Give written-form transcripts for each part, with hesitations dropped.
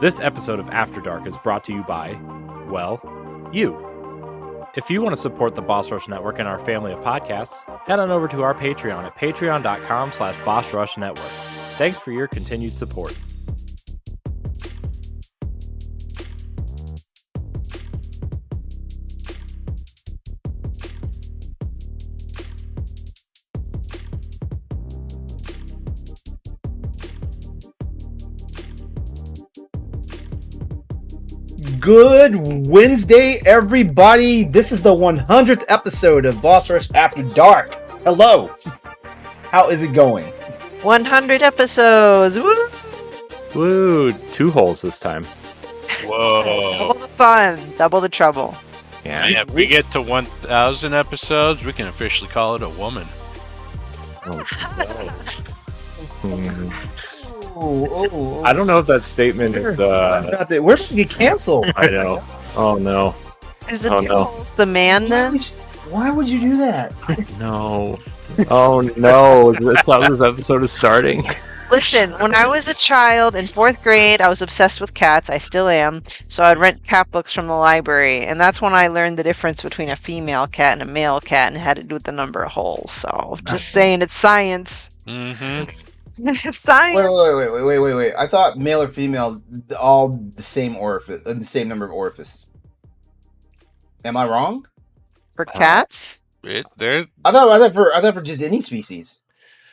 This episode of After Dark is brought to you by, well, you. If you want to support the Boss Rush Network and our family of podcasts, head on over to our Patreon at patreon.com/Boss Rush Network. Thanks for your continued support. Good Wednesday, everybody. This is the 100th episode of Boss Rush After Dark. Hello. How is it going? 100 episodes. Woo! Woo, 2 holes this time. Whoa. Double the fun, double the trouble. Yeah. And if we get to 1,000 episodes, we can officially call it a woman. I don't know if that statement is We're going to get canceled. I know. Oh no. Is the Oh, two no. holes the man then? Why would you do that? No. Oh no. That's how this episode is starting. Listen, when I was a child in 4th grade, I was obsessed with cats. I still am. So I'd rent cat books from the library. And that's when I learned the difference between a female cat and a male cat, and it had to do with the number of holes. So just saying, it's science. Mm-hmm. It's science. Wait. I thought male or female, all the same orifice, the same number of orifices. Am I wrong? For cats? I thought for just any species.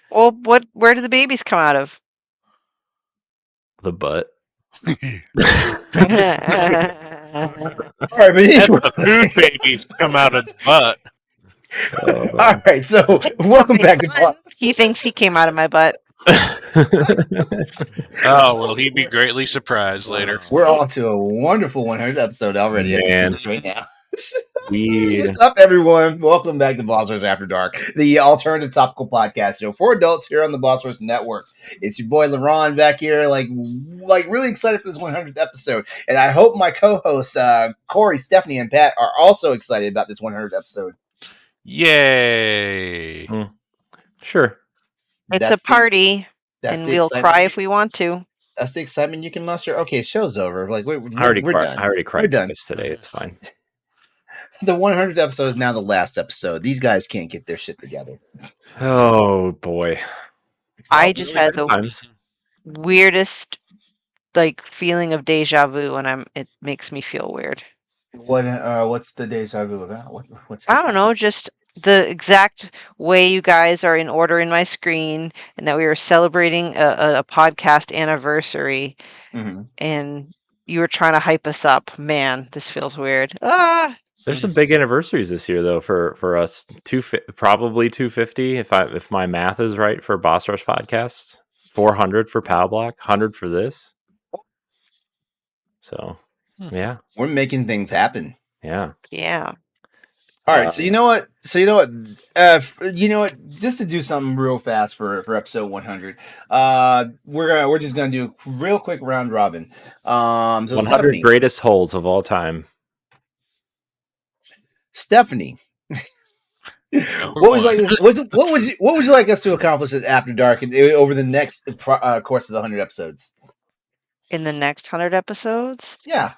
Well, where do the babies come out of? The butt. All right, but anyway. The food babies come out of the butt. All right, so welcome back to He thinks he came out of my butt. Oh, will he be greatly surprised later? We're off to a wonderful 100th episode already. I can feel this right now. What's up, everyone? Welcome back to Boss Rush After Dark, the alternative topical podcast show for adults here on the Boss Rush Network. It's your boy LeRon back here, like really excited for this 100th episode, and I hope my co-hosts Corey, Stephanie, and Pat are also excited about this 100th episode. Yay! Sure. It's a party, and we'll cry if we want to. That's the excitement you can muster. Okay, show's over. Like we're I already done. cried We're done. twice today. It's fine. The 100th episode is now the last episode. These guys can't get their shit together. Oh boy. I just had the Times. weirdest feeling of deja vu, and it makes me feel weird. What's the deja vu about? What's I don't know, just the exact way you guys are in order in my screen, and that we were celebrating a podcast anniversary, and you were trying to hype us up. Man, this feels weird. There's some big anniversaries this year, though, for us. Probably 250, if my math is right, for Boss Rush podcasts. 400 for Pow Block, 100 for this. So, yeah, we're making things happen. Yeah. All right, so you know what? Just to do something real fast for episode 100, we're just gonna do a real quick round robin. So 100 Stephanie, greatest holes of all time. Stephanie, what would you like us to accomplish at After Dark over the next course of the 100 episodes? In the next 100 episodes? Yeah.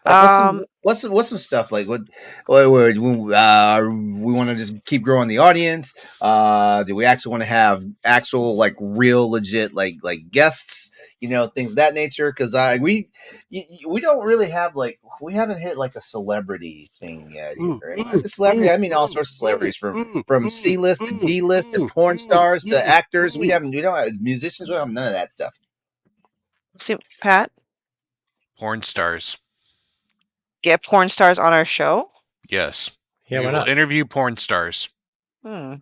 What's some stuff like what we want to just keep growing the audience? Do we actually want to have actual real legit like guests? Things of that nature. Because we don't really have we haven't hit a celebrity thing yet. Right? I say celebrity, I mean all sorts of celebrities from C-list to D-list to porn stars to actors. We don't have musicians. We don't have none of that stuff. See, Pat? Porn stars. Get porn stars on our show? Yes. Yeah, we why will not? interview porn stars. Well,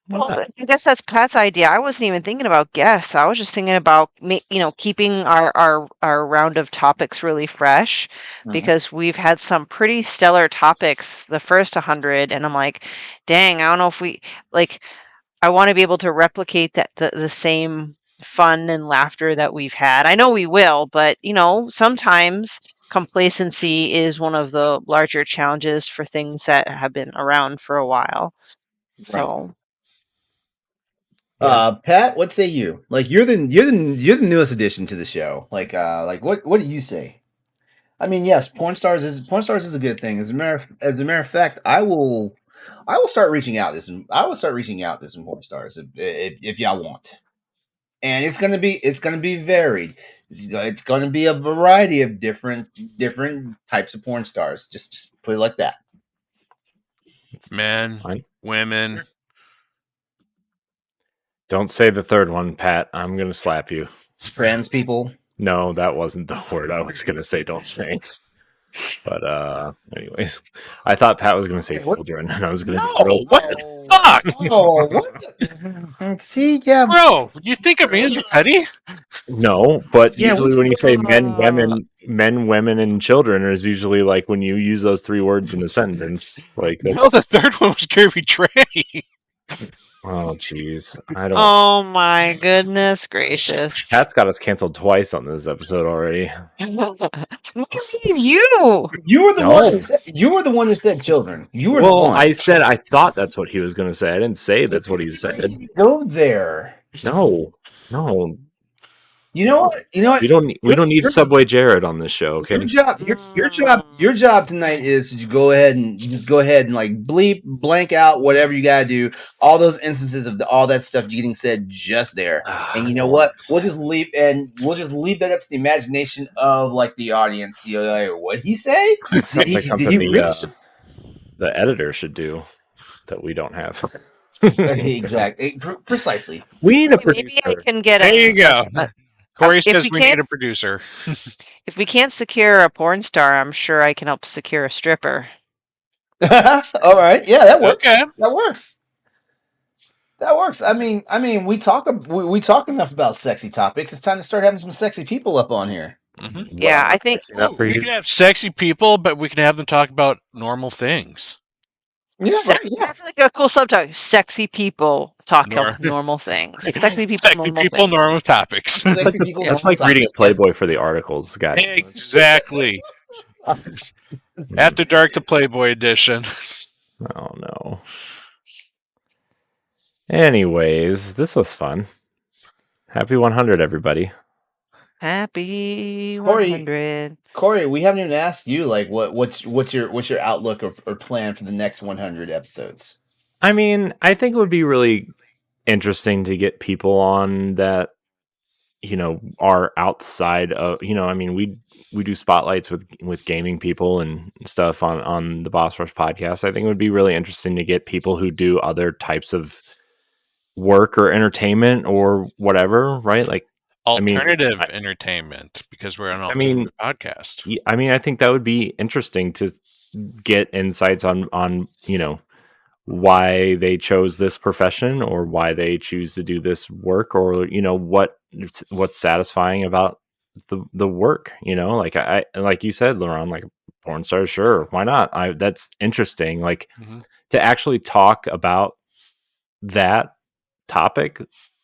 I guess that's Pat's idea. I wasn't even thinking about guests. I was just thinking about keeping our round of topics really fresh, because we've had some pretty stellar topics the first 100, and I'm like, dang, I don't know if we I want to be able to replicate the same fun and laughter that we've had. I know we will, but sometimes complacency is one of the larger challenges for things that have been around for a while. So Pat, what say you? Like you're the newest addition to the show. Like what do you say? I mean, yes, porn stars is a good thing. As a matter of fact, I will start reaching out to some porn stars if y'all want. And it's gonna be varied. It's gonna be a variety of different types of porn stars. Just put it like that. Men, Fine. women. Don't say the third one, Pat. I'm gonna slap you. Trans people. No, that wasn't the word I was gonna say. Don't say. But anyways, I thought Pat was gonna say children, and I was gonna. No, what the fuck? Oh, what? The... See, yeah, Bro, you think of me as petty? No, but Yeah, usually when you say men, women, and children, is usually like when you use those three words in a sentence. Like, No, the third one was gonna be tranny. oh, jeez, I don't. Oh my goodness gracious! Pat's got us canceled twice on this episode already. What do you mean, you? you were the No. one. You were the one that said children. You were the Well, one. I said I thought that's what he was going to say. I didn't say that's what he said. Go there. No. You know what? We don't need Subway Jared on this show. Okay. Your job tonight is to go ahead and like blank out whatever you gotta do. All those instances of all that stuff getting said just there. And you know what? We'll just leave that up to the imagination of like the audience. You know, like, what'd he say? Sounds like something the editor should do that we don't have. Exactly. Precisely. We need a Maybe producer. I can get There you go. Corey if says we we need can't- a producer. If we can't secure a porn star, I'm sure I can help secure a stripper. All right. Yeah, that works. Okay. That works. I mean, we talk enough about sexy topics. It's time to start having some sexy people up on here. Mm-hmm. Yeah, I think We can have sexy people, but we can have them talk about normal things. Yeah, right, yeah. that's like a cool subtitle. Sexy people talk about normal things. Sexy people, Sexy normal people, things. normal topics. Sexy people, That's like reading a Playboy for the articles, guys. Exactly. After Dark, the Playboy edition. Oh no. Anyways, this was fun. Happy 100, everybody. Happy Corey. 100. Corey, we haven't even asked you like what's your outlook or plan for the next 100 episodes. I mean, I think it would be really interesting to get people on that, you know, are outside of, you know, I mean, we do spotlights with gaming people and stuff on the Boss Rush podcast. I think it would be really interesting to get people who do other types of work or entertainment or whatever, right? Like Alternative entertainment, because we're an alternative podcast. I mean, I think that would be interesting to get insights on, you know, why they chose this profession or why they choose to do this work, or, you know, what's satisfying about the work, you know, like I like you said, LeRon, like porn stars, sure, why not? That's interesting. Like to actually talk about that topic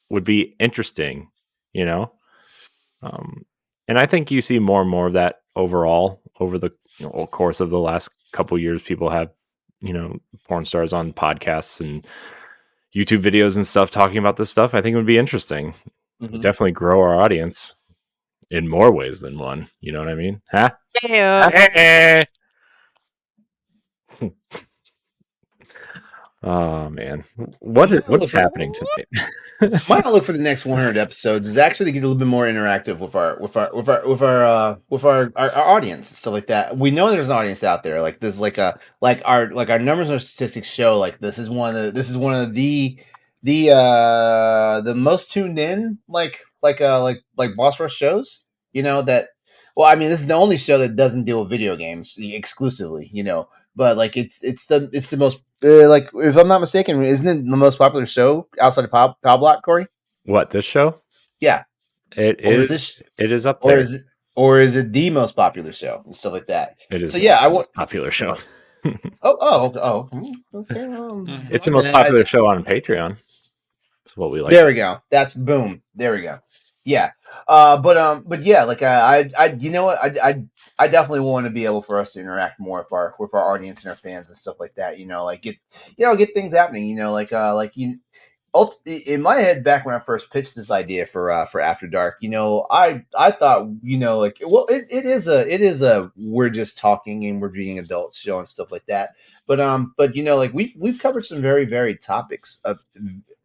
would be interesting, you know. And I think you see more and more of that overall over the course of the last couple of years. People have, you know, porn stars on podcasts and YouTube videos and stuff talking about this stuff. I think it would be interesting. Definitely grow our audience in more ways than one. You know what I mean? Huh? Yeah. Oh man, what's happening tonight? My outlook for the next 100 episodes is actually to get a little bit more interactive with our audience and stuff like that. We know there's an audience out there. Like there's our numbers and our statistics show like this is one of the most tuned in like Boss Rush shows. You know that. Well, I mean, this is the only show that doesn't deal with video games exclusively. You know. But like it's the most like, if I'm not mistaken, isn't it the most popular show outside of Pow Block, Corey? What, this show? Yeah, it is. It is up there. Or is it the most popular show and stuff like that? It is. So yeah, popular show. Oh. Okay. It's the most popular show on Patreon. That's what we like. There we go. That's boom. There we go. Yeah. But yeah, like I you know what, I definitely want to be able for us to interact more with our audience and our fans and stuff like that. You know, like get things happening. You know, like in my head, back when I first pitched this idea for After Dark, I thought, like, well, it is a we're just talking and we're being adults show and stuff like that. But like we've covered some very varied topics,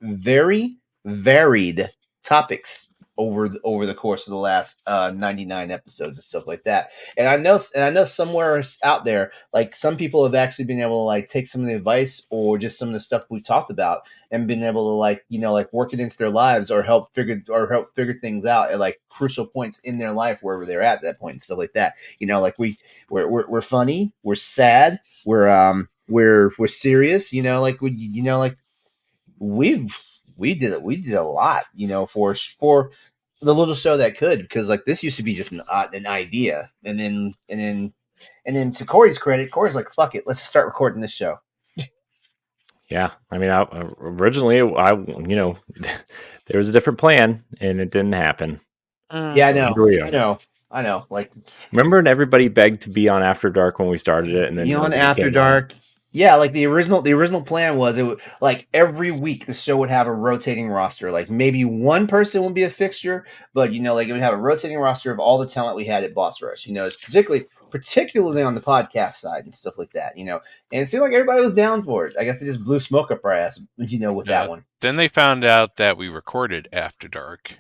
very varied topics over the course of the last 99 episodes and stuff like that. And I know somewhere out there, like, some people have actually been able to, like, take some of the advice or just some of the stuff we talked about and been able to, like, like, work it into their lives or help figure things out at, like, crucial points in their life wherever they're at that point and stuff like that. Like, we're funny, we're sad, we're serious, like we did a lot, for the little show that could, because, like, this used to be just an idea, and then to Corey's credit, Corey's like, fuck it, let's start recording this show. Yeah, I mean, originally, there was a different plan, and it didn't happen. Yeah, I know. Like, remember when everybody begged to be on After Dark when we started it, and then be on After Dark. Yeah, like the original plan was, it would, like, every week the show would have a rotating roster. Like, maybe one person would be a fixture, but like, it would have a rotating roster of all the talent we had at Boss Rush. It's particularly on the podcast side and stuff like that. And it seemed like everybody was down for it. I guess they just blew smoke up our ass, with that one. Then they found out that we recorded After Dark,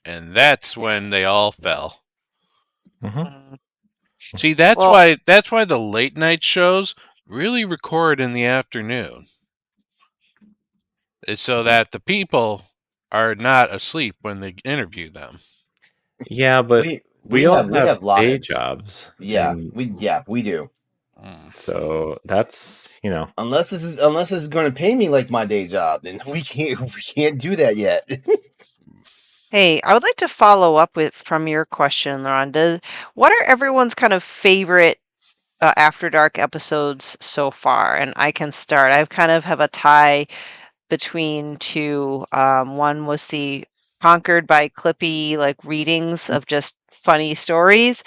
and that's when they all fell. Mm-hmm. See, that's why the late night shows really record in the afternoon. It's so that the people are not asleep when they interview them. Yeah, but we all have day jobs. Yeah, we do. So that's, unless this is going to pay me like my day job, then we can't do that yet. Hey, I would like to follow up from your question, LeRon. What are everyone's kind of favorite After Dark episodes so far? And I can start. I kind of have a tie between two. One was the Conquered by Clippy, like, readings of just funny stories,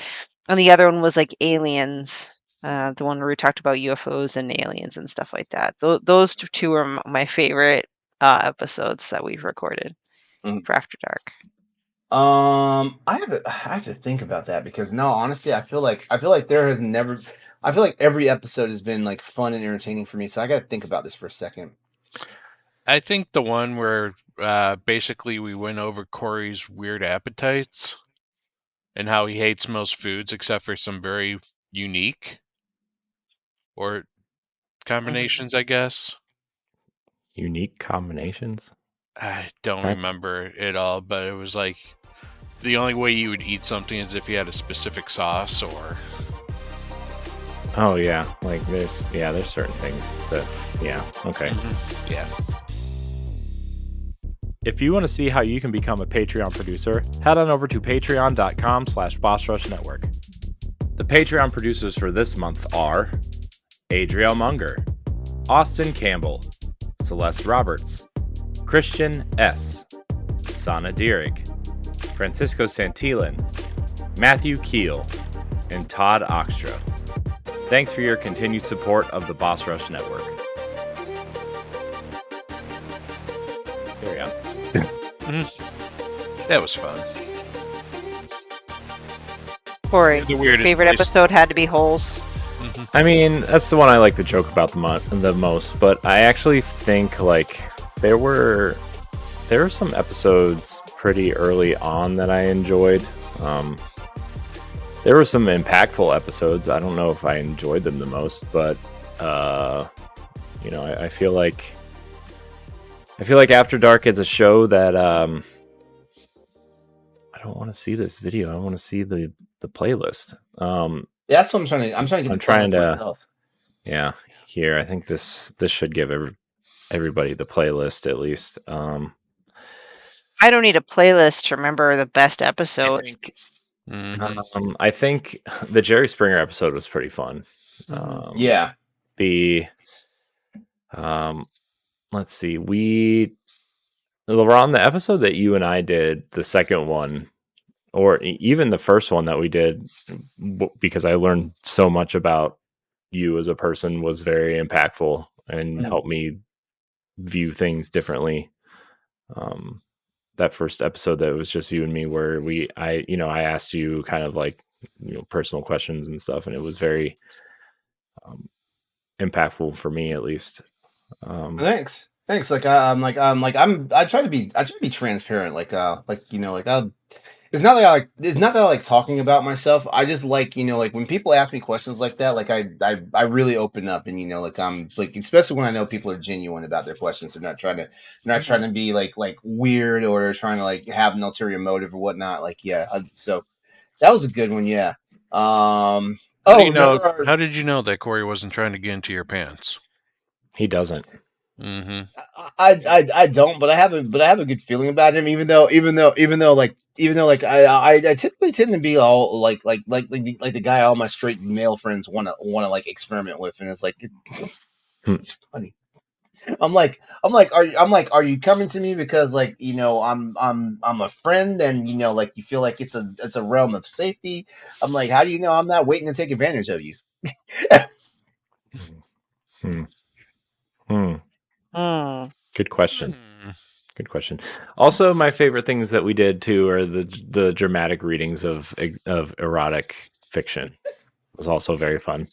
and the other one was, like, Aliens, the one where we talked about UFOs and aliens and stuff like that. Those two are my favorite episodes that we've recorded for After Dark. I have to think about that, because, no, honestly, I feel like every episode has been, like, fun and entertaining for me. So I got to think about this for a second. I think the one where basically we went over Corey's weird appetites and how he hates most foods except for some very unique or combinations, I guess. Unique combinations? I don't remember it all, but it was like the only way you would eat something is if you had a specific sauce or... Oh, yeah. Like, there's certain things that, yeah, okay. Mm-hmm. Yeah. If you want to see how you can become a Patreon producer, head on over to patreon.com/BossRushNetwork. The Patreon producers for this month are Adriel Munger, Austin Campbell, Celeste Roberts, Christian S., Sana Dirrig, Francisco Santillan, Matthew Keel, and Todd Oxtra. Thanks for your continued support of the Boss Rush Network. There we go. That was fun. Corey, your favorite episode had to be Holes. Mm-hmm. I mean, that's the one I like to joke about the most, but I actually think, like, there were some episodes pretty early on that I enjoyed. There were some impactful episodes. I don't know if I enjoyed them the most, but I feel like After Dark is a show that I don't want to see this video. I want to see the playlist. That's what I'm trying to. I'm trying to get. I'm trying to. Myself. Yeah, here. I think this should give everybody the playlist at least. I don't need a playlist to remember the best episode. I think the Jerry Springer episode was pretty fun. Yeah. Let's see. LeRon, the episode that you and I did, the second one, or even the first one that we did, because I learned so much about you as a person, was very impactful and helped me view things differently. that first episode that was just you and me, where I asked you kind of like personal questions and stuff, and it was very impactful for me, at least. Thanks. Like I try to be transparent. It's not that I like talking about myself. I just like like when people ask me questions like that, like I really open up, and like I'm like, especially when I know people are genuine about their questions. They're not trying to be like weird, or trying to like have an ulterior motive or whatnot. Like so that was a good one. Yeah. How did you know that Corey wasn't trying to get into your pants? He doesn't. Mm-hmm. I don't, but I have a good feeling about him. Even though I typically tend to be all like the guy all my straight male friends want to like experiment with, and it's like it's funny. I'm like, are you coming to me because like I'm a friend, and like you feel like it's a realm of safety? I'm like, how do you know I'm not waiting to take advantage of you? Good question. Good question. Also, my favorite things that we did too are the dramatic readings of erotic fiction. It was also very fun.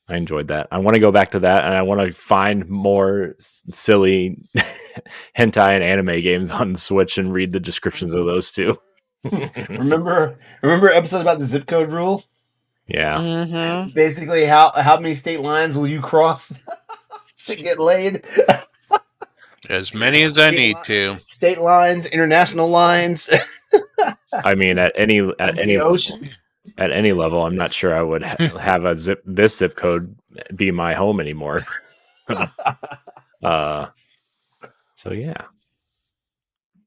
I enjoyed that. I want to go back to that, and I want to find more silly hentai and anime games on Switch and read the descriptions of those too. Remember episodes about the zip code rule? Yeah. Mm-hmm. Basically, how many state lines will you cross to get laid? As many as I need to. State lines, international lines. I mean, at any oceans. At any level, I'm not sure I would have this zip code be my home anymore. So yeah,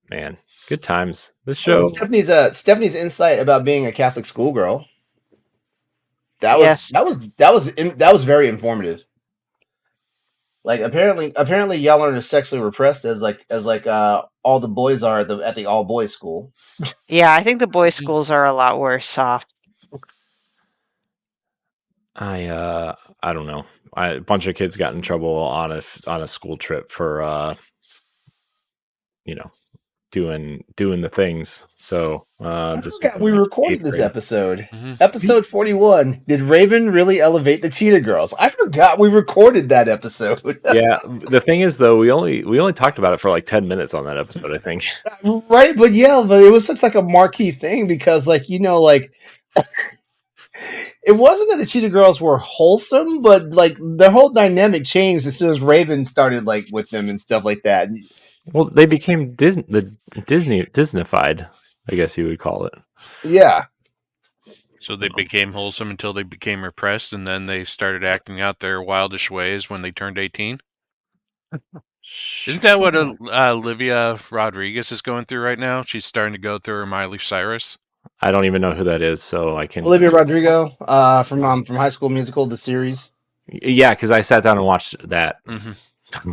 man, good times. This show. Stephanie's insight about being a Catholic schoolgirl. That was very informative. Like apparently y'all aren't as sexually repressed as all the boys are at the all boys school. Yeah, I think the boys' schools are a lot worse off. I don't know. A bunch of kids got in trouble on a school trip for doing the things. So I forgot we recorded this episode. Mm-hmm. Episode 41. Did Raven really elevate the Cheetah Girls? I forgot we recorded that episode. Yeah, the thing is though, we only talked about it for like 10 minutes on that episode, I think. Right, but it was such like a marquee thing because it wasn't that the Cheetah Girls were wholesome, but like the whole dynamic changed as soon as Raven started like with them and stuff like that. Well, they became Disneyfied, I guess you would call it. Yeah. So they became wholesome until they became repressed, and then they started acting out their wildish ways when they turned 18. Isn't that what Olivia Rodriguez is going through right now? She's starting to go through her Miley Cyrus. I don't even know who that is, so I can. Olivia Rodrigo, from High School Musical, the series. Yeah, because I sat down and watched that. Mm-hmm.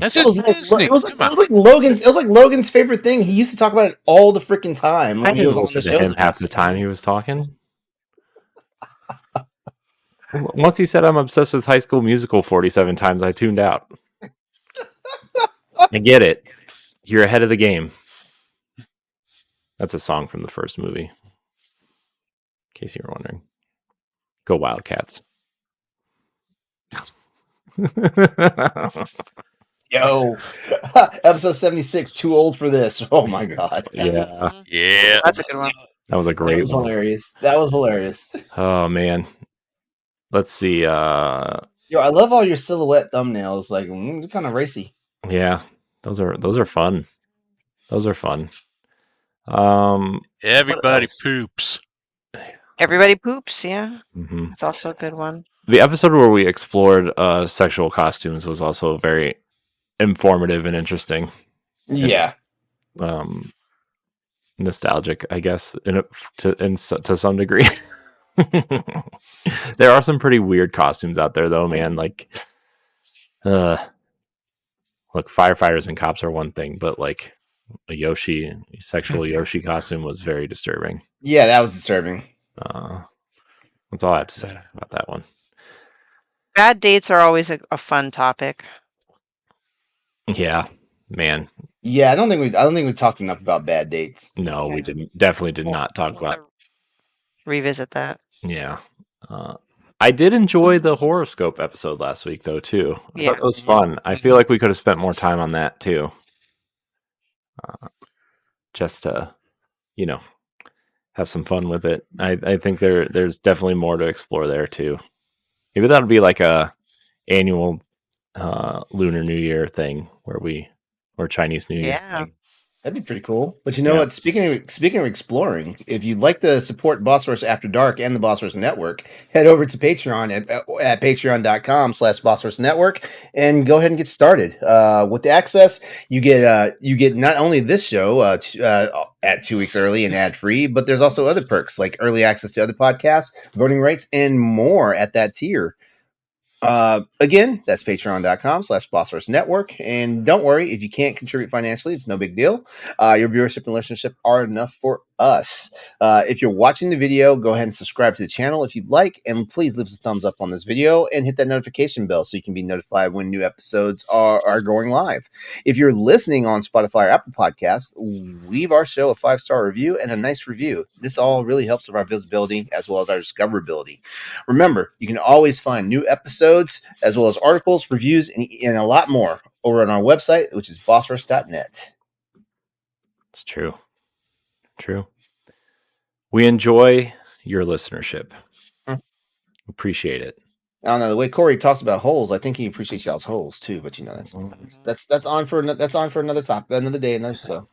It was like Logan's favorite thing. He used to talk about it all the freaking time. I didn't listen to him half the time he was talking. Once he said I'm obsessed with High School Musical 47 times, I tuned out. I get it. You're ahead of the game. That's a song from the first movie. In case you were wondering. Go Wildcats. Yo, episode 76. Too old for this. Oh my god. Yeah. That's a good one. That was a great one. Hilarious. That was hilarious. Oh man. Let's see. Yo, I love all your silhouette thumbnails. Like, kind of racy. Yeah, those are fun. Those are fun. Everybody poops. Everybody poops. Yeah, mm-hmm. It's also a good one. The episode where we explored sexual costumes was also very informative and interesting. Yeah. Nostalgic, I guess, to some degree. There are some pretty weird costumes out there, though, man. Like, look, firefighters and cops are one thing, but like a sexual Yoshi costume was very disturbing. Yeah, that was disturbing. That's all I have to say about that one. Bad dates are always a fun topic. Yeah, man. Yeah, I don't think we talked enough about bad dates. No, we didn't. Definitely did not talk We'll about. have to revisit that. Yeah. I did enjoy the horoscope episode last week, though, too. I Yeah. thought that was fun. I feel like we could have spent more time on that, too. Just to, have some fun with it. I think there's definitely more to explore there, too. Maybe that'll be like a annual Lunar New Year thing or Chinese New Year Yeah. thing. That'd be pretty cool. But you know what? Speaking of exploring, if you'd like to support Boss Rush After Dark and the Boss Rush Network, head over to Patreon at patreon.com/Boss Rush Network and go ahead and get started. With the access, you get not only this show at 2 weeks early and ad free, but there's also other perks like early access to other podcasts, voting rights, and more at that tier. Again, that's patreon.com/Bossrush Network. And don't worry, if you can't contribute financially, it's no big deal. Your viewership and listenership are enough for us. If you're watching the video, go ahead and subscribe to the channel if you'd like. And please leave us a thumbs up on this video and hit that notification bell so you can be notified when new episodes are going live. If you're listening on Spotify or Apple Podcasts, leave our show a 5-star review and a nice review. This all really helps with our visibility as well as our discoverability. Remember, you can always find new episodes as well as articles, reviews, and a lot more over on our website, which is bossrush.net. It's true. We enjoy your listenership. Appreciate it. I don't know, the way Corey talks about holes, I think he appreciates y'all's holes too. But that's on for another topic, another day, another show.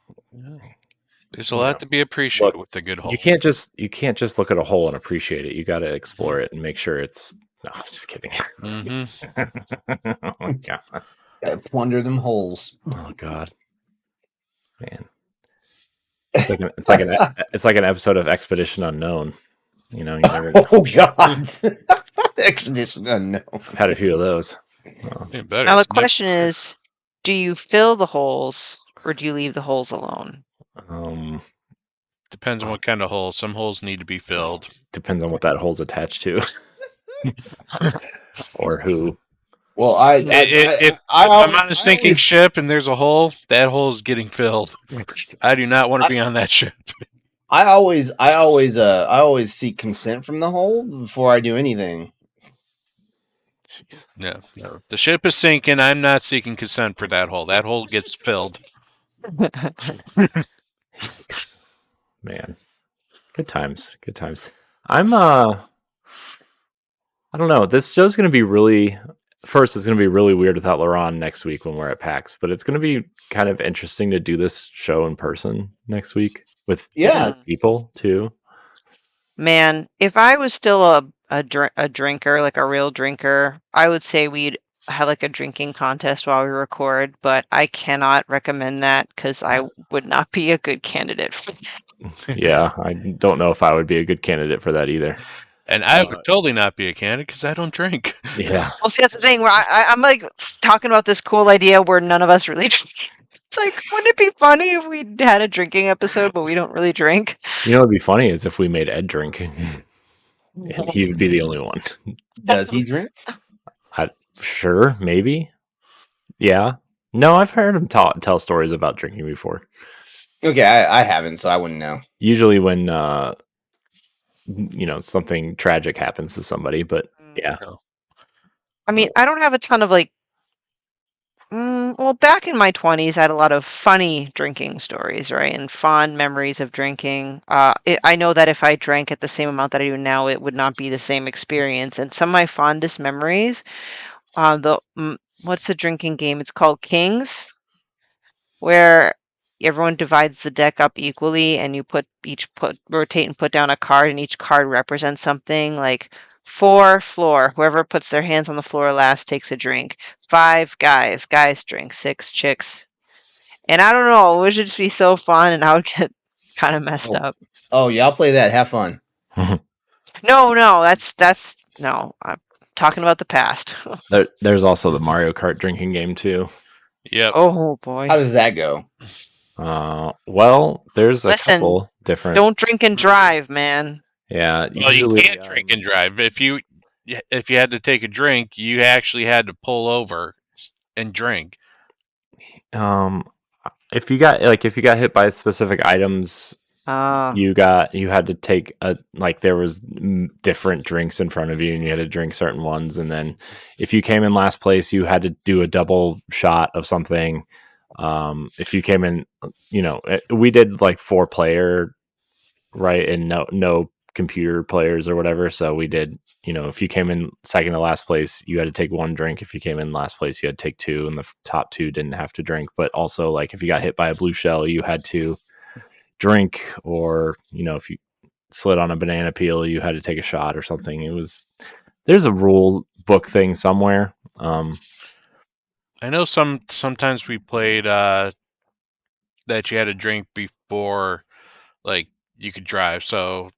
There's a lot to be appreciated with a good hole. You can't just look at a hole and appreciate it. You got to explore it and make sure it's. No, I'm just kidding. Oh my god! Gotta plunder them holes. Oh god, man! It's like an episode of Expedition Unknown. You never. Oh god! Expedition Unknown. I've had a few of those. Now the question is, do you fill the holes or do you leave the holes alone? Depends on what kind of hole. Some holes need to be filled. Depends on what that hole's attached to. Or who. Well, if I'm on a sinking ship and there's a hole, that hole is getting filled. I do not want to be on that ship. I always seek consent from the hole before I do anything. Jeez. No. The ship is sinking. I'm not seeking consent for that hole. That hole gets filled. Man, good times. I don't know. This show's going to be really. First, it's going to be really weird without LeRon next week when we're at PAX, but it's going to be kind of interesting to do this show in person next week with people too. Man, if I was still a drinker, like a real drinker, I would say we'd have like a drinking contest while we record, but I cannot recommend that because I would not be a good candidate for that. Yeah, I don't know if I would be a good candidate for that either. And I would totally not be a candidate because I don't drink. Yeah. Well, see, that's the thing where I'm like talking about this cool idea where none of us really drink. It's like, wouldn't it be funny if we had a drinking episode, but we don't really drink? You know what'd be funny is if we made Ed drink. And he would be the only one. Does he drink? Sure, maybe. Yeah. No, I've heard him tell stories about drinking before. Okay, I haven't, so I wouldn't know. Usually when something tragic happens to somebody, but yeah. I mean, I don't have a ton of well, back in my 20s, I had a lot of funny drinking stories, right? And fond memories of drinking. I know that if I drank at the same amount that I do now, it would not be the same experience. And some of my fondest memories, what's the drinking game? It's called Kings, where everyone divides the deck up equally and you rotate and put down a card, and each card represents something. Like 4, floor. Whoever puts their hands on the floor last takes a drink. 5, guys drink. 6, chicks. And I don't know, it would just be so fun, and I would get kind of messed up. Oh yeah, I'll play that. Have fun. No, that's no. I'm talking about the past. There's also the Mario Kart drinking game too. Yep. Oh boy. How does that go? Well, there's a couple different. Don't drink and drive, man. Yeah. Well, you can't drink and drive. If you had to take a drink, you actually had to pull over and drink. if you got hit by specific items, you had to take there was different drinks in front of you, and you had to drink certain ones. And then if you came in last place, you had to do a double shot of something. If you came in, we did 4-player, right, and no computer players or whatever. So we did, if you came in second to last place, you had to take 1 drink. If you came in last place, you had to take 2, and the top 2 didn't have to drink. But also, if you got hit by a blue shell, you had to drink, or if you slid on a banana peel, you had to take a shot or something. There's a rule book thing somewhere. I know sometimes we played that you had to drink before you could drive, so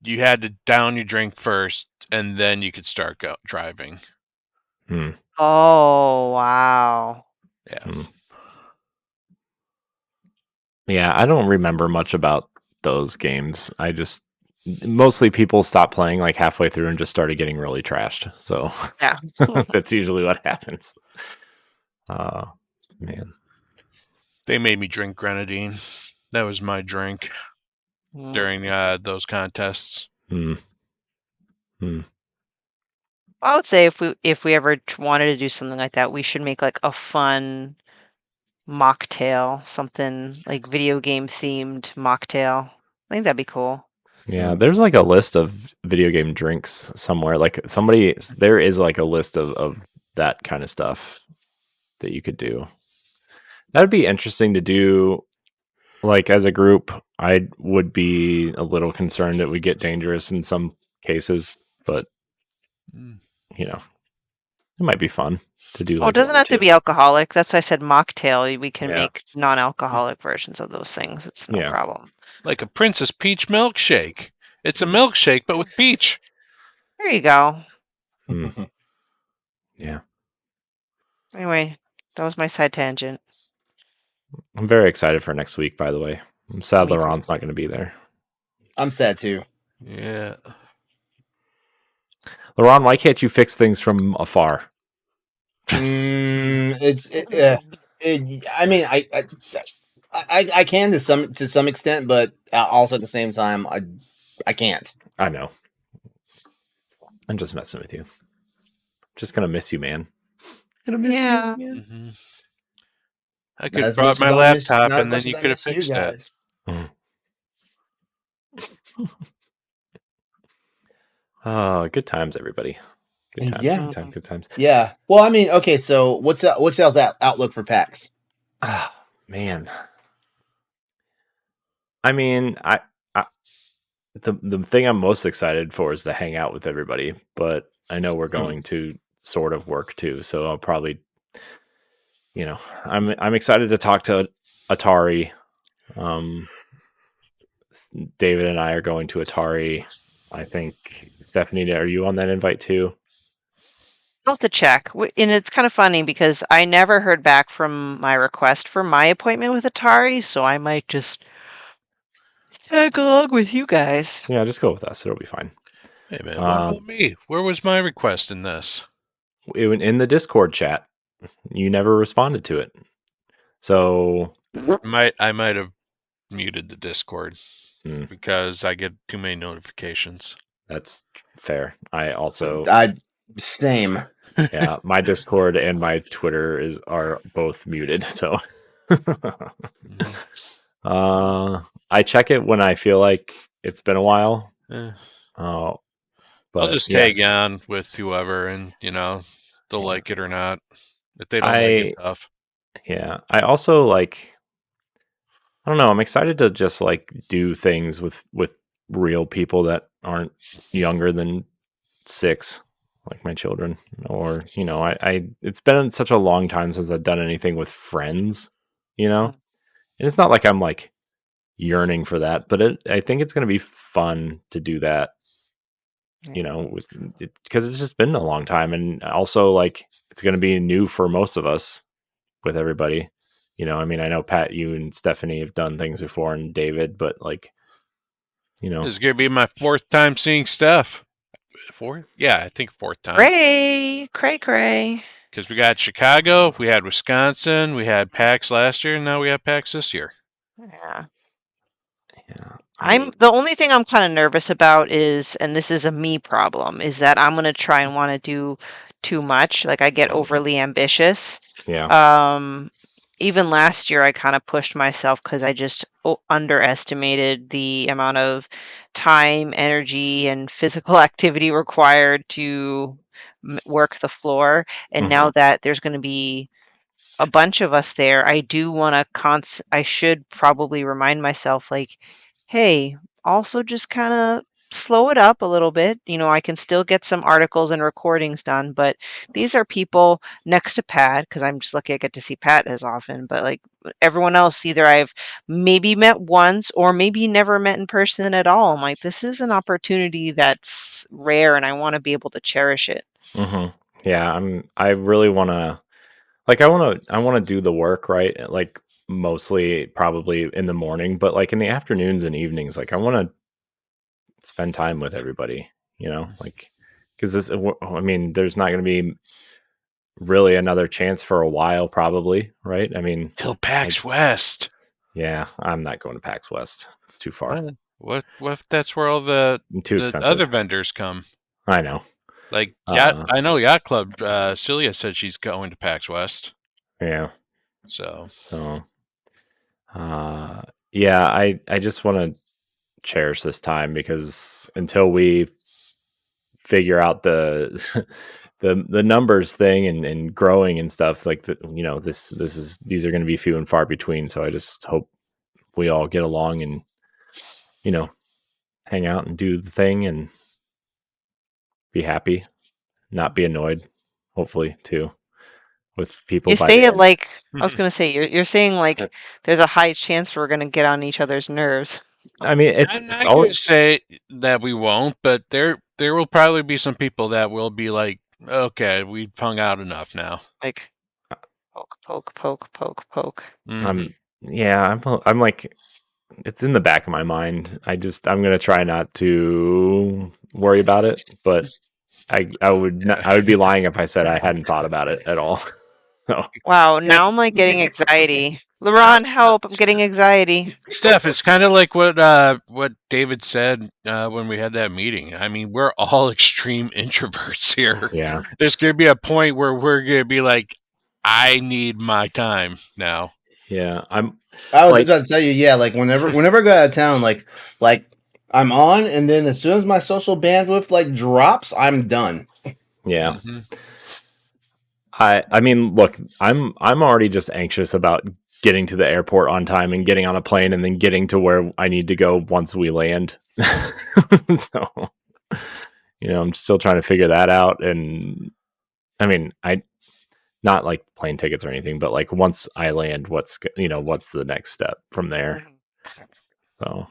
you had to down your drink first and then you could start driving. Oh, wow. Yeah. Yeah, I don't remember much about those games. Mostly people stopped playing halfway through and just started getting really trashed. So Yeah. that's usually what happens. Man. They made me drink grenadine. That was my drink during those contests. I would say if we ever wanted to do something like that, we should make a fun mocktail, something video game themed mocktail. I think that'd be cool. Yeah, there's a list of video game drinks somewhere. There is a list of that kind of stuff that you could do. That would be interesting to do. As a group, I would be a little concerned that we get dangerous in some cases, but it might be fun to do. Well, it doesn't have to be alcoholic. That's why I said mocktail. We can make non-alcoholic versions of those things. It's no problem. Like a Princess Peach milkshake. It's a milkshake, but with peach. There you go. Yeah. Anyway, that was my side tangent. I'm very excited for next week, by the way. I'm sad LeRon's not going to be there. I'm sad too. Yeah. LeRon, why can't you fix things from afar? I mean, I can to some extent, but also at the same time, I can't. I know. I'm just messing with you. Just gonna miss you, man. Yeah. Mm-hmm. I could have brought my laptop, and then you could have fixed it. Oh, good times, everybody. Good times. Yeah. Good times. Yeah. Well, I mean, okay. So, what's y'all's outlook for PAX? Ah, man. I mean, the thing I'm most excited for is to hang out with everybody, but I know we're going to sort of work too, so I'll probably, I'm excited to talk to Atari. David and I are going to Atari. I think, Stephanie, are you on that invite too? I'll have to check. And it's kind of funny because I never heard back from my request for my appointment with Atari, so I might just tag along with you guys. Yeah, just go with us. It'll be fine. Hey, man, what about me? Where was my request in this? In the Discord chat. You never responded to it. So I might have muted the Discord because I get too many notifications. That's fair. Same. Yeah, my Discord and my Twitter are both muted. So I check it when I feel like it's been a while. But I'll just tag on with whoever, and they'll like it or not. If they don't like it, tough. Yeah, I also I don't know. I'm excited to just do things with real people that aren't younger than 6, like my children, or it's been such a long time since I've done anything with friends, and it's not like I'm yearning for that, but I think it's going to be fun to do that, because it's just been a long time, and also it's going to be new for most of us with everybody. I mean, I know Pat, you and Stephanie have done things before, and David, but this is going to be my 4th time seeing Steph. 4th? Yeah, I think 4th time. Cray. Because we got Chicago, we had Wisconsin, we had PAX last year, and now we have PAX this year. Yeah. Yeah. I'm the only thing I'm kind of nervous about is, and this is a me problem, is that I'm gonna try and want to do too much. Like I get overly ambitious. Yeah. Even last year I kind of pushed myself because I just underestimated the amount of time, energy, and physical activity required to work the floor. And now that there's going to be a bunch of us there, I do want to I should probably remind myself like, hey, also just kind of slow it up a little bit. I can still get some articles and recordings done, but these are people next to Pat because I'm just lucky I get to see Pat as often. But like everyone else, either I've maybe met once or maybe never met in person at all. I'm like, this is an opportunity that's rare and I want to be able to cherish it. Yeah, I really want to. Like I want to do the work, right? Like mostly probably in the morning, but like in the afternoons and evenings, like I want to spend time with everybody, like because there's not going to be really another chance for a while, probably, right? I mean, till PAX West. Yeah, I'm not going to PAX West. It's too far. What if that's where all the other vendors come? I know. Like I know Yacht Club. Celia said she's going to PAX West. Yeah. So. Yeah, I just want to cherish this time because until we figure out the the numbers thing and growing and stuff like these are going to be few and far between. So I just hope we all get along and hang out and do the thing and be happy, not be annoyed. Hopefully too. With people. You say it like I was going to say. You're saying like there's a high chance we're going to get on each other's nerves. I mean, I'm not going to say that we won't, but there will probably be some people that will be like, okay, we've hung out enough now. Like poke. I'm like, it's in the back of my mind. I'm going to try not to worry about it, but I would be lying if I said I hadn't thought about it at all. So. Wow, now I'm like getting anxiety. LeRon, help! I'm getting anxiety. Steph, it's kind of like what David said when we had that meeting. I mean, we're all extreme introverts here. Yeah, there's gonna be a point where we're gonna be like, I need my time now. Yeah, I was just about to tell you, yeah, like whenever I go out of town, like I'm on, and then as soon as my social bandwidth like drops, I'm done. Yeah. I mean, look, I'm already just anxious about getting to the airport on time and getting on a plane and then getting to where I need to go once we land. So, I'm still trying to figure that out. And I mean, not like plane tickets or anything, but like once I land, what's the next step from there? So,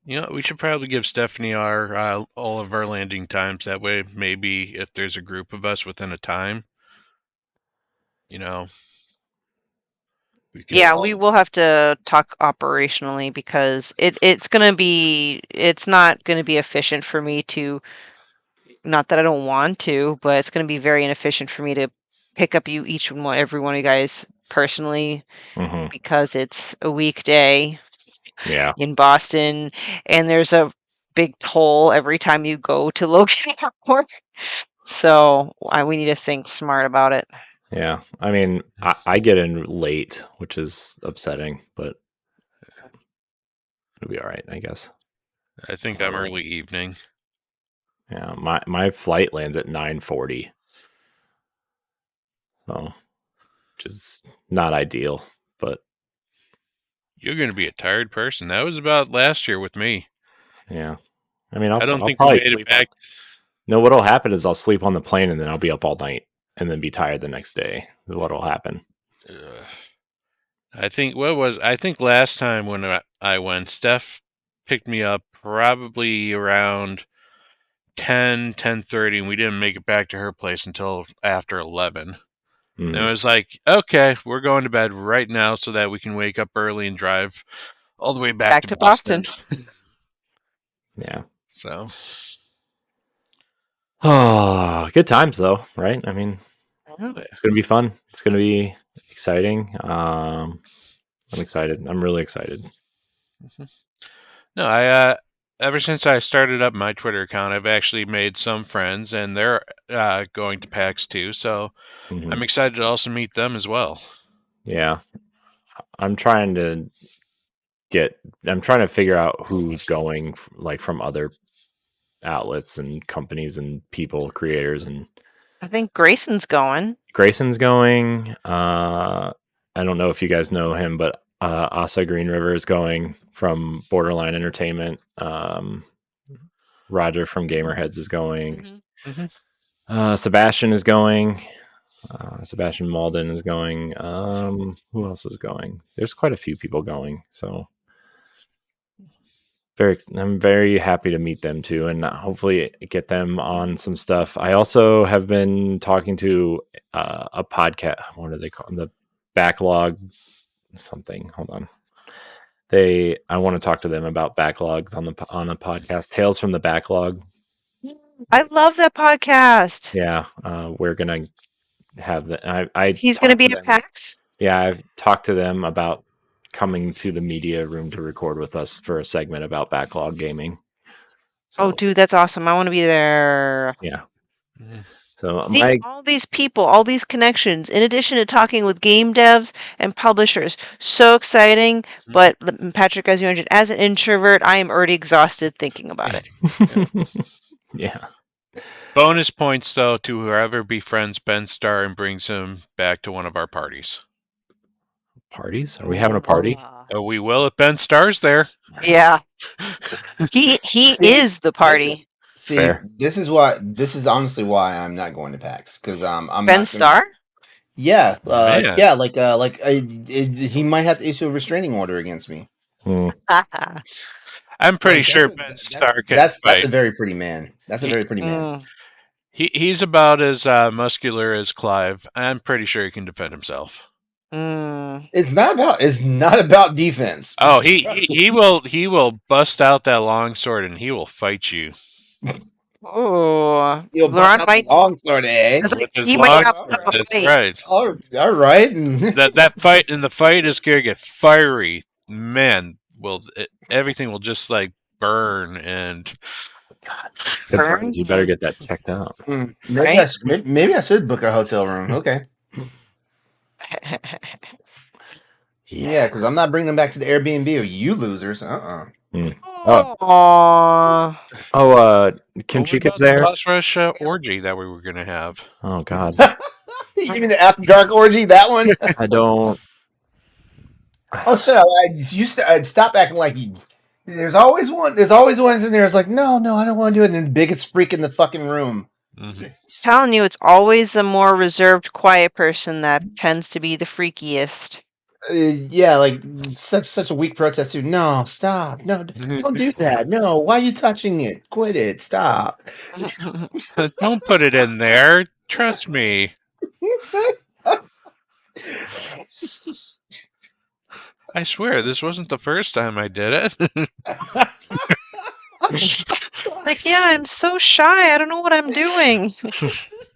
we should probably give Stephanie our all of our landing times. That way, maybe if there's a group of us within a time, we will have to talk operationally because it's not going to be efficient for me to, not that I don't want to, but it's going to be very inefficient for me to pick up every one of you guys personally because it's a weekday in Boston and there's a big toll every time you go to Logan Airport. So we need to think smart about it. Yeah, I mean, I get in late, which is upsetting, but it'll be all right, I guess. I think I'm early evening. Yeah, my flight lands at 9:40, so which is not ideal, but you're going to be a tired person. That was about last year with me. Yeah, I mean, I don't think we made it back. No, what'll happen is I'll sleep on the plane and then I'll be up all night and then be tired the next day. Is what'll happen. I think last time when I went, Steph picked me up probably around 10:30, and we didn't make it back to her place until after 11. And it was like, okay, we're going to bed right now so that we can wake up early and drive all the way back to Boston. Yeah. So. Oh, good times though, right? I mean, it's going to be fun. It's going to be exciting. I'm excited. I'm really excited. No, I ever since I started up my Twitter account, I've actually made some friends, and they're going to PAX too. So I'm excited to also meet them as well. Yeah, I'm trying to figure out who's going, like, from other outlets and companies and people, creators, and I think Grayson's going. Grayson's going. I don't know if you guys know him, but Asa Green River is going from Borderline Entertainment. Roger from Gamerheads is going. Sebastian is going. Sebastian Malden is going. Who else is going? There's quite a few people going. So I'm very happy to meet them too, and hopefully get them on some stuff. I also have been talking to a podcast. What do they call them? The Backlog something. Hold on. I want to talk to them about backlogs on a podcast. Tales from the Backlog. I love that podcast. Yeah, we're gonna have that. He's going to be at PAX. Yeah, I've talked to them about coming to the media room to record with us for a segment about backlog gaming. So, oh, dude, that's awesome! I want to be there. Yeah. So all these people, all these connections, in addition to talking with game devs and publishers, so exciting. But Patrick, as you mentioned, as an introvert, I am already exhausted thinking about it. Yeah. Bonus points, though, to whoever befriends Ben Starr and brings him back to one of our parties. Parties? Are we having a party? Oh, we will if Ben Starr's there. Yeah. He is the party. This is honestly why I'm not going to PAX, because I'm Ben Starr. Yeah, he might have to issue a restraining order against me. I'm pretty sure Ben Starr can. That's a very pretty man. That's a very pretty man. He's about as muscular as Clive. I'm pretty sure he can defend himself. It's not about defense. Oh, he will bust out that long sword and he will fight you. Oh, LeRon might long sword, eh? With his long sword, that's right. All right. that fight and the fight is gonna get fiery, man. Everything will just like burn and. God, you better get that checked out. Maybe I should book a hotel room. Okay. Yeah, because I'm not bringing them back to the Airbnb. Or you losers. Kim Chica's there. Boss Rush orgy that we were gonna have. Oh God. You mean the After Dark orgy? That one? I don't. Oh, so I'd stop acting like you. There's always one. There's always one in there. It's like, no, I don't want to do it. And the biggest freak in the fucking room. Telling you, it's always the more reserved, quiet person that tends to be the freakiest. Yeah, like such a weak protest too. No, stop. No, don't do that. No, why are you touching it? Quit it. Stop. Don't put it in there. Trust me. I swear, this wasn't the first time I did it. Like, yeah, I'm so shy. I don't know what I'm doing.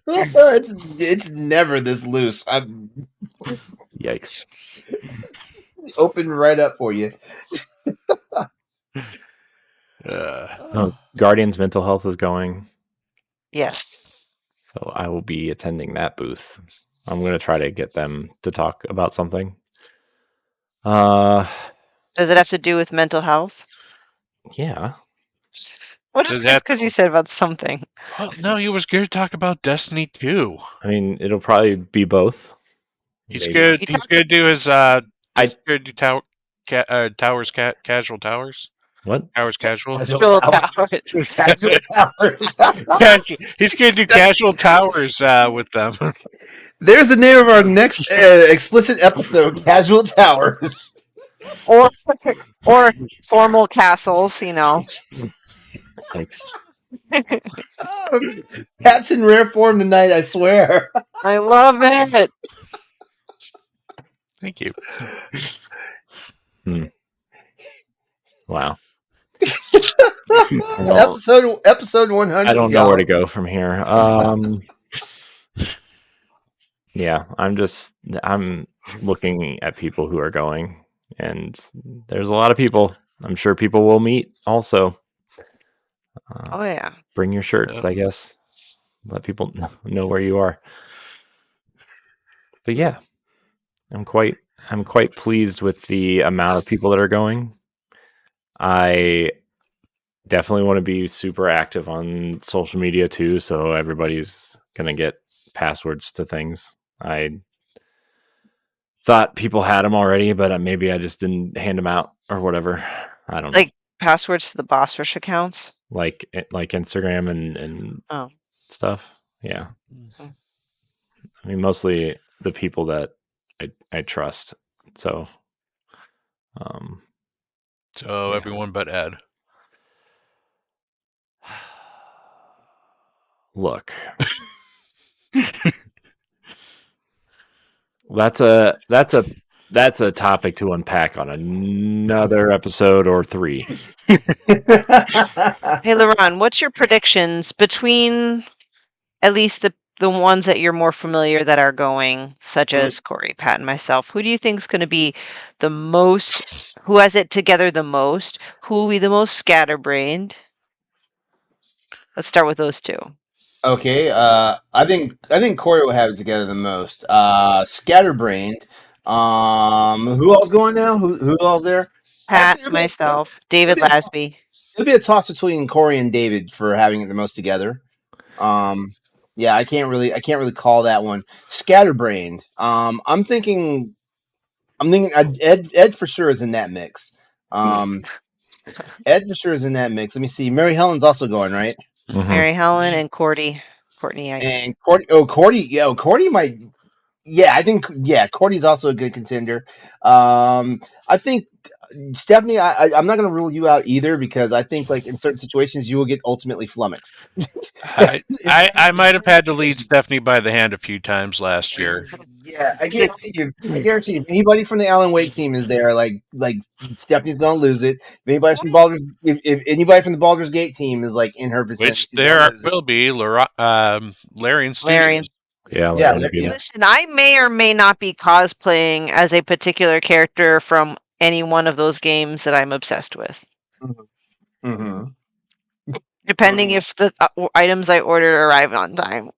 It's never this loose. Yikes. Open right up for you. Guardian's Mental Health is going. Yes. So I will be attending that booth. I'm going to try to get them to talk about something. Does it have to do with mental health? Yeah. What is that? Because you said about something. Well, no, he was going to talk about Destiny 2. I mean, it'll probably be both. He's good. He's going to do his. He's going to do Towers, Casual Towers. What? Towers Casual. Casual Towers. He's going to do Casual Towers with them. There's the name of our next explicit episode: Casual Towers, or formal castles. You know. Thanks. Pat's in rare form tonight. I swear. I love it. Thank you. Wow. Episode 100. I don't know where to go from here. Yeah, I'm looking at people who are going, and there's a lot of people. I'm sure people will meet also. Oh yeah. Bring your shirts, Yep. I guess. Let people know where you are. But yeah, I'm quite pleased with the amount of people that are going. I definitely want to be super active on social media too, so everybody's gonna get passwords to things. I thought people had them already, but maybe I just didn't hand them out or whatever. I don't know. Like passwords to the Boss Rush accounts. Like Instagram and Oh. stuff. Yeah. Mm. I mean, mostly the people that I trust. So, So yeah. everyone but Ed. Look, that's a topic to unpack on another episode or 3. Hey, LeRon, what's your predictions between at least the ones that you're more familiar that are going, such as Corey, Pat, and myself? Who do you think is going to be the most? Who has it together the most? Who will be the most scatterbrained? Let's start with those two. Okay, I think Corey will have it together the most. Scatterbrained. Who else going now? Who else there? Pat, Actually, myself, David it'll be, Lasby. it'll be a toss between Corey and David for having it the most together. Yeah, I can't really call that one scatterbrained. I'm thinking Ed for sure is in that mix. Ed for sure is in that mix. Let me see. Mary Helen's also going, right? Mhm. Mary Helen and Courtney. And Cordy might. Yeah, I think Cordy's also a good contender. I think Stephanie, I'm not going to rule you out either because I think like in certain situations you will get ultimately flummoxed. I might have had to lead Stephanie by the hand a few times last year. Yeah, I guarantee you. If anybody from the Alan Wake team is there, like Stephanie's going to lose it. If anybody from the Baldur's Gate team is like in her vicinity, Which she's going to there lose it. will be Larian Studios. Larian. Yeah, Yeah, Listen, I may or may not be cosplaying as a particular character from any one of those games that I'm obsessed with. Mm-hmm. Depending if the items I ordered arrive on time.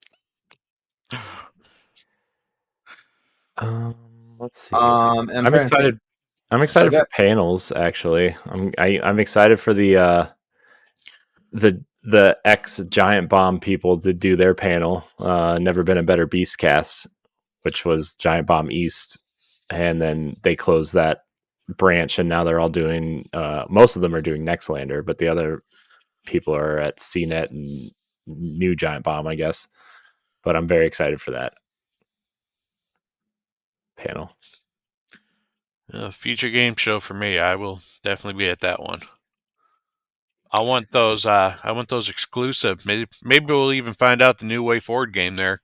Let's see. I'm I'm trying to think. excited. I'm excited for panels. Actually, I'm excited for the ex Giant Bomb people to do their panel. Never been a better Beast cast, which was Giant Bomb East, and then they closed that branch, and now they're all doing. Most of them are doing Nextlander, but the other people are at CNET and New Giant Bomb, I guess. But I'm very excited for that panel. Future game show for me. I will definitely be at that one. I want those exclusive. Maybe we'll even find out the new Way Forward game there.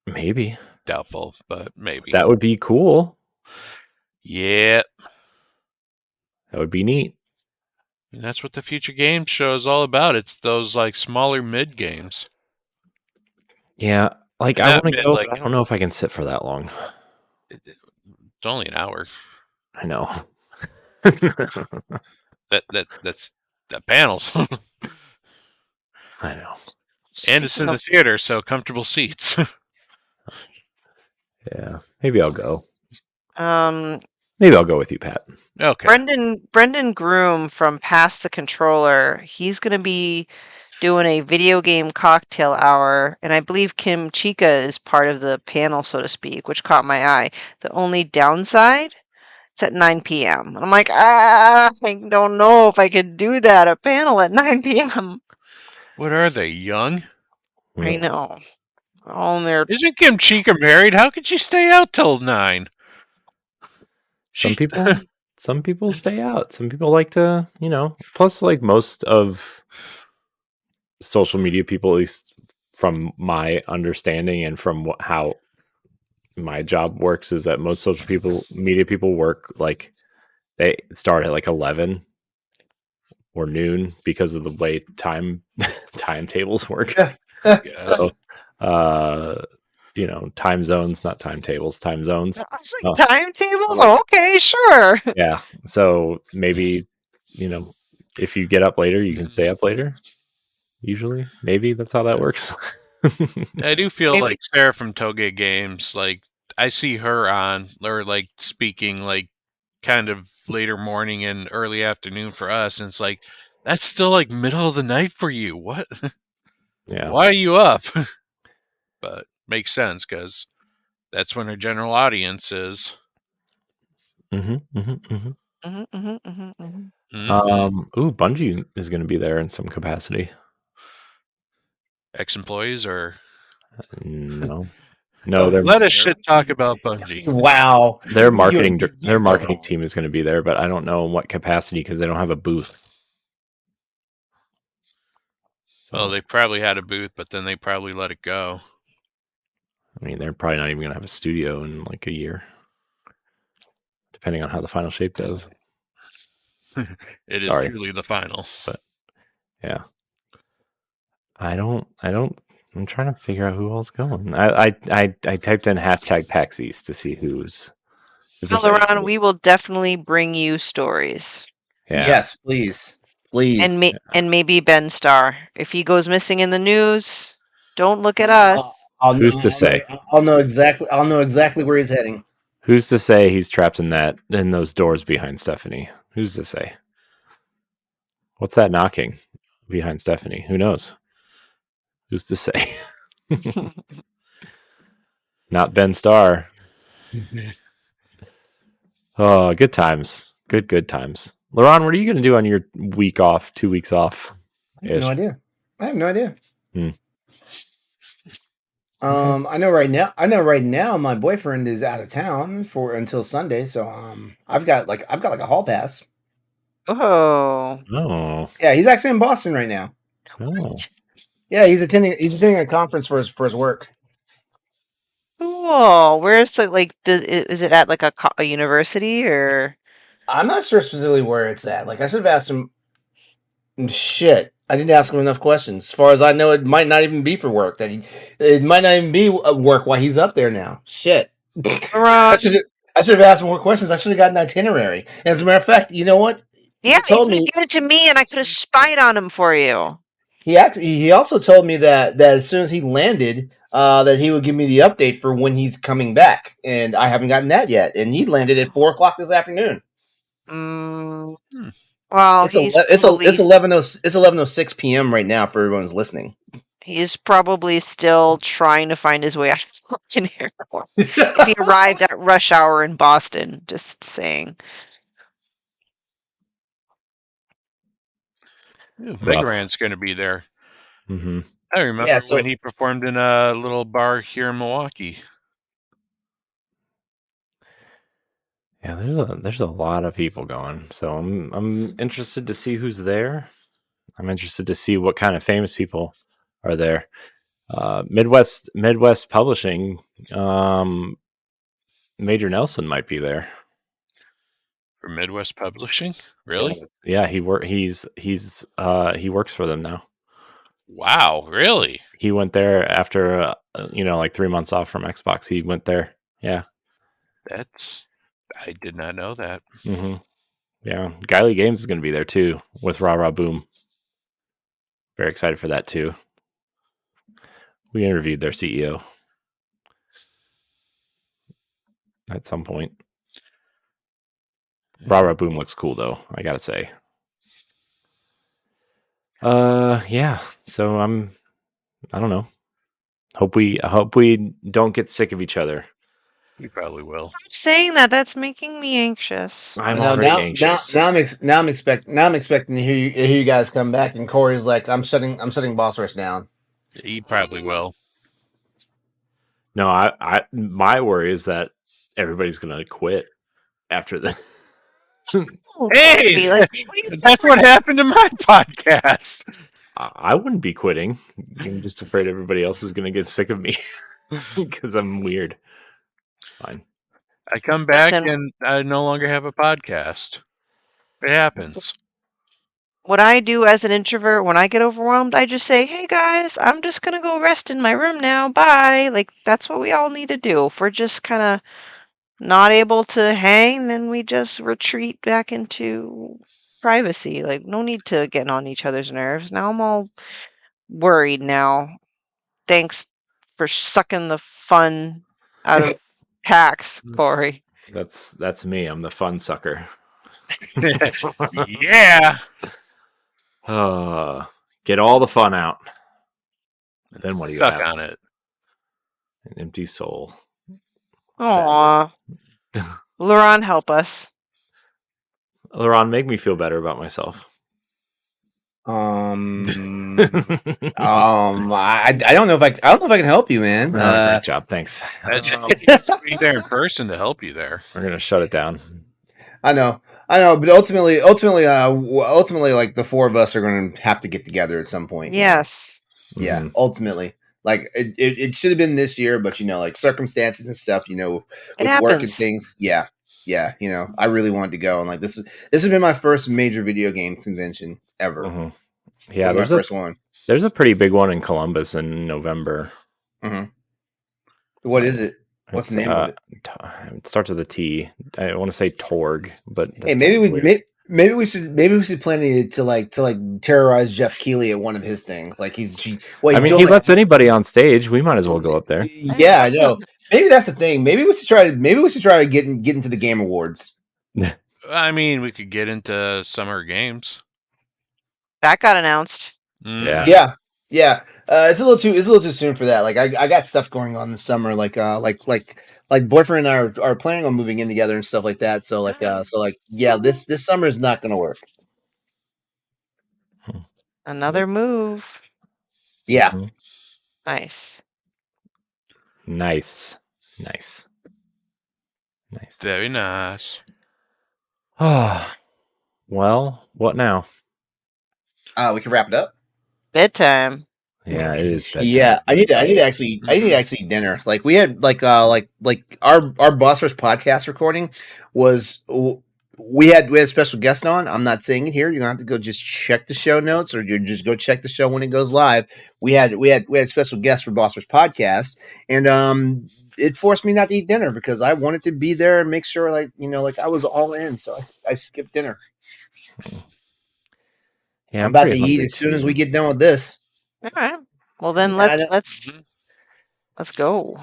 Maybe. Doubtful, but maybe. That would be cool. Yeah. That would be neat. And that's what the future game show is all about. It's those like smaller mid games. Yeah, like And I not want to mid, go, like- but I don't know if I can sit for that long. It's only an hour. I know. That's the panels. I know. And it's in the theater, so comfortable seats. Yeah, maybe I'll go. Maybe I'll go with you, Pat. Okay. Brendan Groom from Pass the Controller, he's going to be doing a video game cocktail hour, and I believe Kim Chica is part of the panel, so to speak, which caught my eye. The only downside, it's at 9 p.m. I'm like, I don't know if I could do that, a panel at 9 p.m. What are they, young? I know. Oh, they're Isn't Kim Chica married? How could she stay out till 9? Some people stay out. Some people like to, plus like most of social media people, at least from my understanding and from how my job works, is that most media people work like they start at like 11 or noon because of the way timetables work. Yeah. So, time zones, not timetables, time zones. I was like, timetables? Okay, sure. Yeah. So maybe, if you get up later, you can stay up later. Usually, maybe that's how that works. I do feel Maybe- like Sarah from Toge Games, like I see her on or like speaking like kind of later morning and early afternoon for us, and it's like that's still like middle of the night for you. What? Yeah. Why are you up? But makes sense because that's when her general audience is. Bungie is going to be there in some capacity. Ex-employees or No, let us shit talk about Bungie. Wow. Their marketing team is going to be there, but I don't know in what capacity because they don't have a booth. Well, they probably had a booth, but then they probably let it go. I mean, they're probably not even going to have a studio in like a year, depending on how the final shape does. It is truly the final. But yeah, I'm trying to figure out who all's going. I typed in hashtag PAX East to see who's. LeRon, we will definitely bring you stories. Yeah. Yes, please. And maybe Ben Starr. If he goes missing in the news, don't look at us. Who's to say? I'll know exactly where he's heading. Who's to say he's trapped in those doors behind Stephanie? Who's to say? What's that knocking behind Stephanie? Who knows? Who's to say? Not Ben Starr. Oh, good times. Good times. LeRon, what are you going to do on your week off, 2 weeks off? I have no idea. I know right now my boyfriend is out of town until Sunday, so I've got like a hall pass. Oh. Yeah, he's actually in Boston right now. Oh. Yeah, he's attending a conference for his work. Cool. Where's the is it at like a university or? I'm not sure specifically where it's at. Like I should have asked him. Shit, I didn't ask him enough questions. As far as I know, it might not even be for work. It might not even be work while he's up there now. Shit. I should have asked more questions. I should have gotten an itinerary. As a matter of fact, you know what? Yeah, he told me give it to me, and I could have spied on him for you. He also told me that as soon as he landed, that he would give me the update for when he's coming back, and I haven't gotten that yet. And he landed at 4:00 this afternoon. Well, it's 11:06 p.m. right now for everyone's listening. He's probably still trying to find his way out of Boston Airport. If he arrived at rush hour in Boston, just saying. Megaran's going to be there. Mm-hmm. I remember when he performed in a little bar here in Milwaukee. Yeah, there's a lot of people going, so I'm interested to see who's there. I'm interested to see what kind of famous people are there. Midwest Publishing, Major Nelson might be there. For Midwest Publishing, really? Yeah, he works for them now. Wow, really? He went there after like 3 months off from Xbox. He went there. Yeah, I did not know that. Mm-hmm. Yeah, Guiley Games is going to be there too with Rah Rah Boom. Very excited for that too. We interviewed their CEO at some point. Rah Rah Boom looks cool though, I gotta say. Yeah. So I don't know. Hope we don't get sick of each other. We probably will. Stop saying that. That's making me anxious. I'm already anxious. Now I'm expecting to hear you guys come back, and Corey's like, I'm shutting Boss Rush down. He probably will. No, I my worry is that everybody's gonna quit after the. Hey, that's what happened to my podcast. I wouldn't be quitting. I'm just afraid everybody else is gonna get sick of me because I'm weird. It's fine. I come back and I no longer have a podcast. It happens. what I do as an introvert when I get overwhelmed, I just say, "Hey guys, I'm just gonna go rest in my room now. Bye." Like that's what we all need to do. If we're just kind of not able to hang, then we just retreat back into privacy. Like no need to get on each other's nerves. Now I'm all worried now. Thanks for sucking the fun out of PAX, Corey. That's me. I'm the fun sucker. Yeah. Get all the fun out. Then what do you Suck have? on it. An empty soul. Aw. LeRon, help us. LeRon, make me feel better about myself. I don't know if I can help you, man. Great job, thanks. That's be there in person to help you there. We're gonna shut it down. I know, but ultimately, like the four of us are going to have to get together at some point. Yes. Yeah, ultimately, like it should have been this year, but like circumstances and stuff, with work and things. Yeah, I really wanted to go, and like this has been my first major video game convention ever. Mm-hmm. Yeah, there's my first one. There's a pretty big one in Columbus in November. Mm-hmm. What is it? What's the name of it? It starts with a T. I want to say Torg, but hey, maybe we should plan to terrorize Jeff Keighley at one of his things. Like he lets anybody on stage. We might as well go up there. Yeah, I know. Maybe that's the thing. Maybe we should try to get into the Game Awards. I mean, we could get into Summer Games. That got announced. Yeah. It's a little too soon for that. Like I got stuff going on this summer. Like boyfriend and I are planning on moving in together and stuff like that. So this summer is not going to work. Another move. Yeah. Mm-hmm. Nice. Very nice. Well, what now? We can wrap it up. Bedtime. Yeah, it is bedtime. Yeah, I need to actually eat dinner. Like we had like our Boss Rush podcast recording was we had a special guest on. I'm not saying it here. You're gonna have to go just check the show notes, or you just go check the show when it goes live. We had special guests for Boss Rush podcast, and it forced me not to eat dinner because I wanted to be there and make sure I was all in. So I skipped dinner. Yeah, I'm about to eat as soon as we get done with this. All right. Well, then let's go.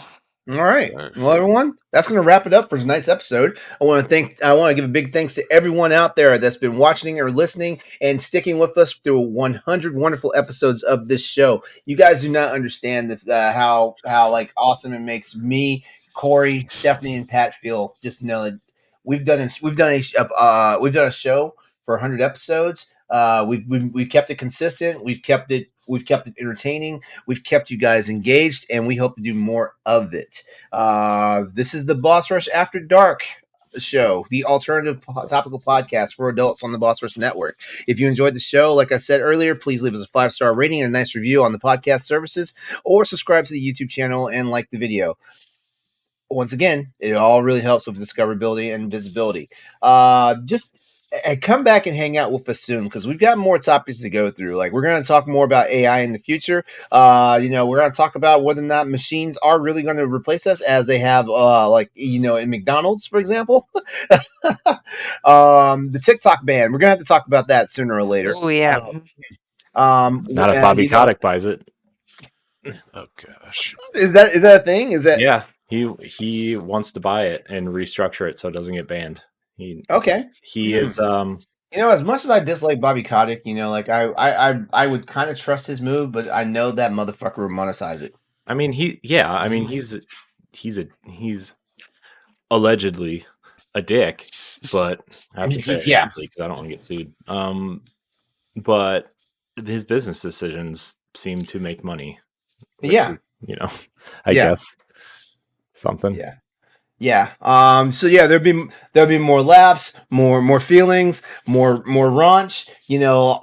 All right. Well, everyone, that's going to wrap it up for tonight's episode. I want to give a big thanks to everyone out there that's been watching or listening and sticking with us through 100 wonderful episodes of this show. You guys do not understand how awesome it makes me, Corey, Stephanie, and Pat feel. Just know that we've done a show for 100 episodes. We've kept it consistent. We've kept it entertaining. We've kept you guys engaged, and we hope to do more of it. This is the Boss Rush After Dark show, the alternative topical podcast for adults on the Boss Rush Network. If you enjoyed the show, like I said earlier, please leave us a 5-star rating and a nice review on the podcast services, or subscribe to the YouTube channel and like the video. Once again, it all really helps with discoverability and visibility. Just come back and hang out with us soon, because we've got more topics to go through. Like, we're going to talk more about AI in the future. We're going to talk about whether or not machines are really going to replace us, as they have, in McDonald's, for example. The TikTok ban. We're going to have to talk about that sooner or later. Oh yeah. Not if Bobby Kotick buys it. Oh gosh. Is that a thing? Is that? Yeah. He wants to buy it and restructure it so it doesn't get banned. He is as much as I dislike Bobby Kotick, I would kind of trust his move, but I know that motherfucker will monetize it. I mean, he's allegedly a dick, but I have to say because I don't want to get sued. But his business decisions seem to make money. Yeah. Is, I guess something. Yeah. Yeah. So yeah, there'll be more laughs, more feelings, more raunch,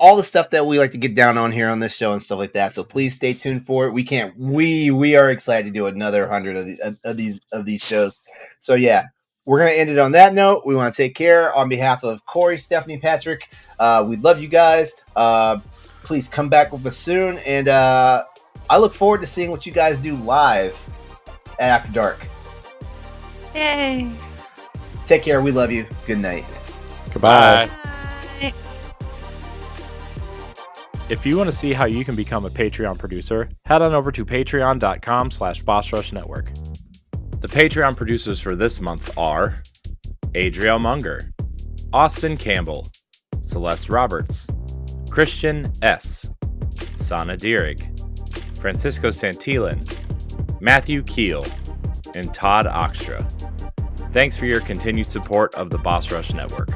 all the stuff that we like to get down on here on this show and stuff like that. So please stay tuned for it. We are excited to do another 100 of these shows. So yeah, we're going to end it on that note. We want to take care on behalf of Corey, Stephanie, Patrick. We love you guys. Please come back with us soon. And I look forward to seeing what you guys do live at After Dark. Yay. Take care. We love you. Good night. Goodbye. Bye. If you want to see how you can become a Patreon producer, head on over to patreon.com/BossRushNetwork. The Patreon producers for this month are Adriel Munger, Austin Campbell, Celeste Roberts, Christian S., Sana Dirrig, Francisco Santillan, Matthew Keel, and Todd Oxtra. Thanks for your continued support of the Boss Rush Network.